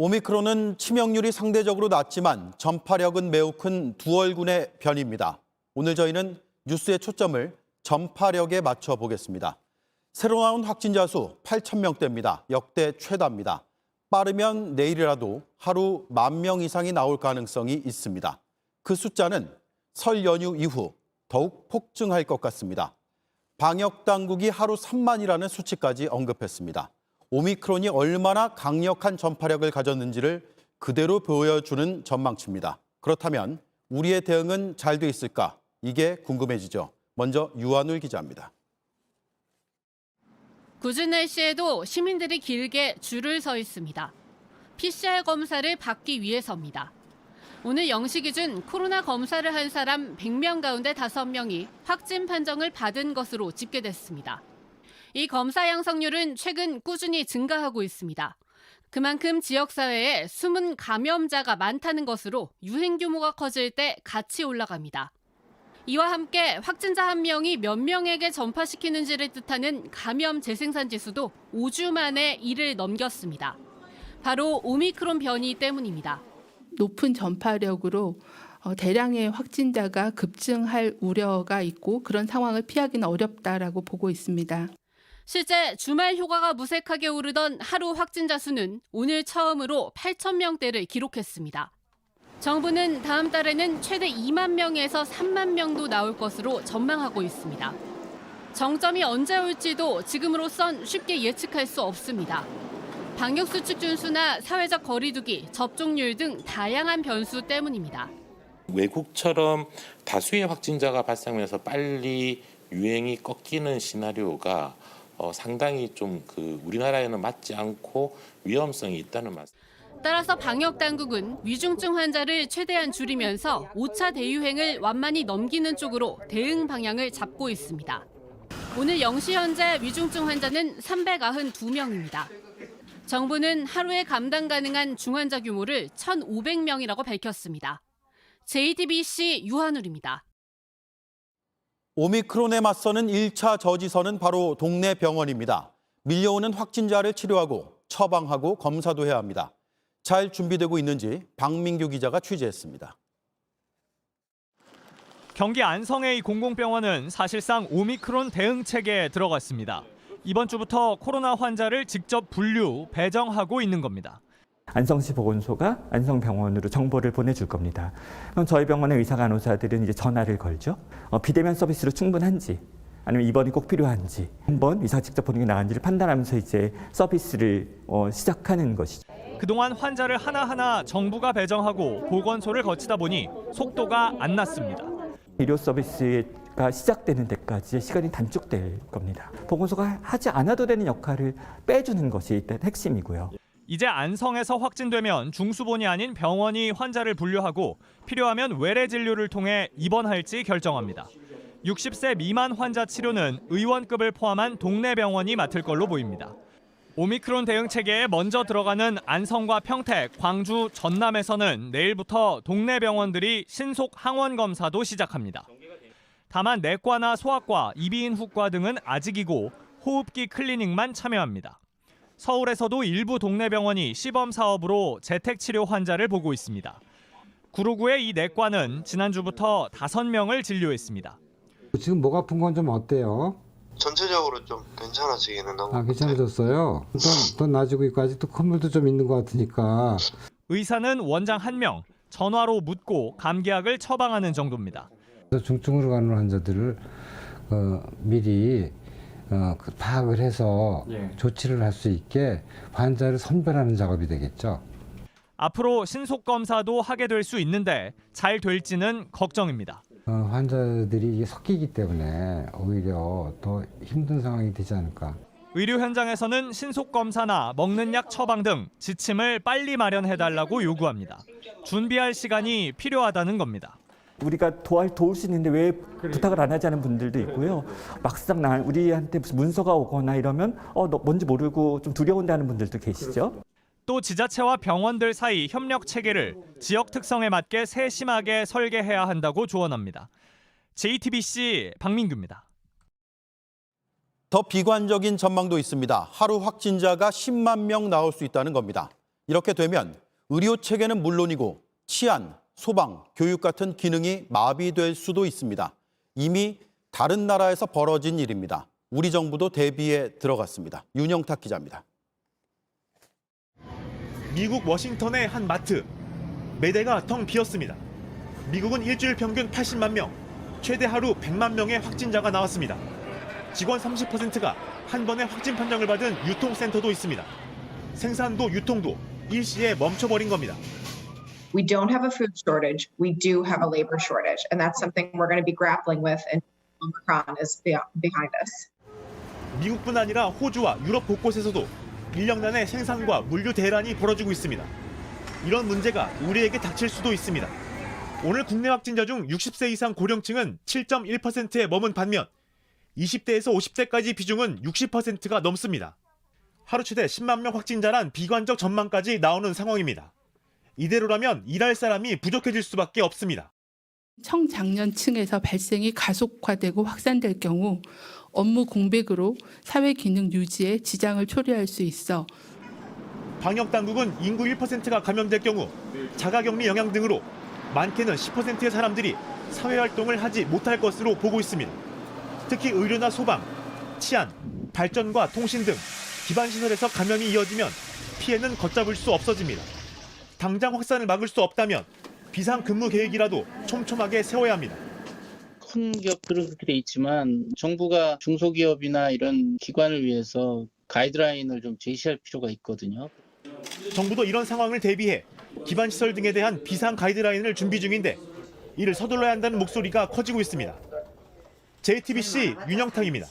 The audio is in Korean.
오미크론은 치명률이 상대적으로 낮지만 전파력은 매우 큰 두얼군의 변이입니다. 오늘 저희는 뉴스의 초점을 전파력에 맞춰 보겠습니다. 새로 나온 확진자 수 8,000명대입니다. 역대 최다입니다. 빠르면 내일이라도 하루 10,000명 이상이 나올 가능성이 있습니다. 그 숫자는 설 연휴 이후 더욱 폭증할 것 같습니다. 방역당국이 하루 3만이라는 수치까지 언급했습니다. 오미크론이 얼마나 강력한 전파력을 가졌는지를 그대로 보여주는 전망치입니다. 그렇다면 우리의 대응은 잘 돼 있을까? 이게 궁금해지죠. 먼저 유한울 기자입니다. 궂은 날씨에도 시민들이 길게 줄을 서 있습니다. PCR 검사를 받기 위해서입니다. 오늘 0시 기준 코로나 검사를 한 사람 100명 가운데 5명이 확진 판정을 받은 것으로 집계됐습니다. 이 검사 양성률은 최근 꾸준히 증가하고 있습니다. 그만큼 지역사회에 숨은 감염자가 많다는 것으로 유행 규모가 커질 때 같이 올라갑니다. 이와 함께 확진자 1명이 몇 명에게 전파시키는지를 뜻하는 감염 재생산 지수도 5주 만에 1을 넘겼습니다. 바로 오미크론 변이 때문입니다. 높은 전파력으로 대량의 확진자가 급증할 우려가 있고 그런 상황을 피하기는 어렵다라고 보고 있습니다. 실제 주말 휴가가 무색하게 오르던 하루 확진자 수는 오늘 처음으로 8,000명대를 기록했습니다. 정부는 다음 달에는 최대 2만 명에서 3만 명도 나올 것으로 전망하고 있습니다. 정점이 언제 올지도 지금으로선 쉽게 예측할 수 없습니다. 방역수칙 준수나 사회적 거리두기, 접종률 등 다양한 변수 때문입니다. 외국처럼 다수의 확진자가 발생해서 빨리 유행이 꺾이는 시나리오가 상당히 좀 우리나라에는 맞지 않고 위험성이 있다는 말씀. 따라서 방역당국은 위중증 환자를 최대한 줄이면서 5차 대유행을 완만히 넘기는 쪽으로 대응 방향을 잡고 있습니다. 오늘 0시 현재 위중증 환자는 392명입니다. 정부는 하루에 감당 가능한 중환자 규모를 1,500명이라고 밝혔습니다. JTBC 유한울입니다. 오미크론에 맞서는 1차 저지선은 바로 동네 병원입니다. 밀려오는 확진자를 치료하고 처방하고 검사도 해야 합니다. 잘 준비되고 있는지 박민규 기자가 취재했습니다. 경기 안성의 이 공공병원은 사실상 오미크론 대응 체계에 들어갔습니다. 이번 주부터 코로나 환자를 직접 분류, 배정하고 있는 겁니다. 안성시 보건소가 안성병원으로 정보를 보내줄 겁니다. 그럼 저희 병원의 의사 간호사들은 이제 전화를 걸죠. 비대면 서비스로 충분한지 아니면 입원이 꼭 필요한지 한번 의사 직접 보는 게 나은지를 판단하면서 이제 서비스를 시작하는 것이죠. 그동안 환자를 하나하나 정부가 배정하고 보건소를 거치다 보니 속도가 안 났습니다. 의료 서비스가 시작되는 데까지 시간이 단축될 겁니다. 보건소가 하지 않아도 되는 역할을 빼주는 것이 일단 핵심이고요. 이제 안성에서 확진되면 중수본이 아닌 병원이 환자를 분류하고 필요하면 외래 진료를 통해 입원할지 결정합니다. 60세 미만 환자 치료는 의원급을 포함한 동네 병원이 맡을 걸로 보입니다. 오미크론 대응 체계에 먼저 들어가는 안성과 평택, 광주, 전남에서는 내일부터 동네 병원들이 신속 항원 검사도 시작합니다. 다만 내과나 소아과, 이비인후과 등은 아직이고 호흡기 클리닉만 참여합니다. 서울에서도 일부 동네 병원이 시범 사업으로 재택 치료 환자를 보고 있습니다. 구로구의 이 내과는 지난주부터 5명을 진료했습니다. 지금 목 아픈 건 좀 어때요? 전체적으로 좀 괜찮아지기는 하고. 괜찮아졌어요? 더 나아지고 있고 아직도 콧물도 좀 있는 것 같으니까. 의사는 원장 1명, 전화로 묻고 감기약을 처방하는 정도입니다. 중증으로 가는 환자들을 미리 파악을 해서 조치를 할 수 있게 환자를 선별하는 작업이 되겠죠. 앞으로 신속 검사도 하게 될 수 있는데 잘 될지는 걱정입니다. 환자들이 이게 섞이기 때문에 오히려 더 힘든 상황이 되지 않을까. 의료 현장에서는 신속 검사나 먹는 약 처방 등 지침을 빨리 마련해달라고 요구합니다. 준비할 시간이 필요하다는 겁니다. 우리가 도울 수 있는데 왜 부탁을 안 하자는 분들도 있고요. 막상 우리한테 무슨 문서가 오거나 이러면 뭔지 모르고 좀 두려운데 하는 분들도 계시죠. 또 지자체와 병원들 사이 협력 체계를 지역 특성에 맞게 세심하게 설계해야 한다고 조언합니다. JTBC 박민규입니다. 더 비관적인 전망도 있습니다. 하루 확진자가 10만 명 나올 수 있다는 겁니다. 이렇게 되면 의료 체계는 물론이고 치안, 소방, 교육 같은 기능이 마비될 수도 있습니다. 이미 다른 나라에서 벌어진 일입니다. 우리 정부도 대비에 들어갔습니다. 윤영탁 기자입니다. 미국 워싱턴의 한 마트. 매대가 텅 비었습니다. 미국은 일주일 평균 80만 명, 최대 하루 100만 명의 확진자가 나왔습니다. 직원 30%가 한 번에 확진 판정을 받은 유통센터도 있습니다. 생산도 유통도 일시에 멈춰버린 겁니다. We don't have a food shortage. We do have a labor shortage. And that's something we're going to be grappling with and Omicron is behind us. 미국뿐 아니라 호주와 유럽 곳곳에서도 인력난의 생산과 물류 대란이 벌어지고 있습니다. 이런 문제가 우리에게 닥칠 수도 있습니다. 오늘 국내 확진자 중 60세 이상 고령층은 7.1%에 머문 반면 20대에서 50대까지 비중은 60%가 넘습니다. 하루 최대 10만 명 확진자란 비관적 전망까지 나오는 상황입니다. 이대로라면 일할 사람이 부족해질 수밖에 없습니다. 청장년층에서 발생이 가속화되고 확산될 경우 업무 공백으로 사회 기능 유지에 지장을 초래할 수 있어 방역당국은 인구 1%가 감염될 경우 자가격리 영향 등으로 많게는 10%의 사람들이 사회활동을 하지 못할 것으로 보고 있습니다. 특히 의료나 소방, 치안, 발전과 통신 등 기반시설에서 감염이 이어지면 피해는 걷잡을 수 없어집니다. 당장 확산을 막을 수 없다면 비상근무 계획이라도 촘촘하게 세워야 합니다. 큰 기업들은 그렇게 돼 있지만 정부가 중소기업이나 이런 기관을 위해서 가이드라인을 좀 제시할 필요가 있거든요. 정부도 이런 상황을 대비해 기반시설 등에 대한 비상 가이드라인을 준비 중인데 이를 서둘러야 한다는 목소리가 커지고 있습니다. JTBC 윤영탁입니다.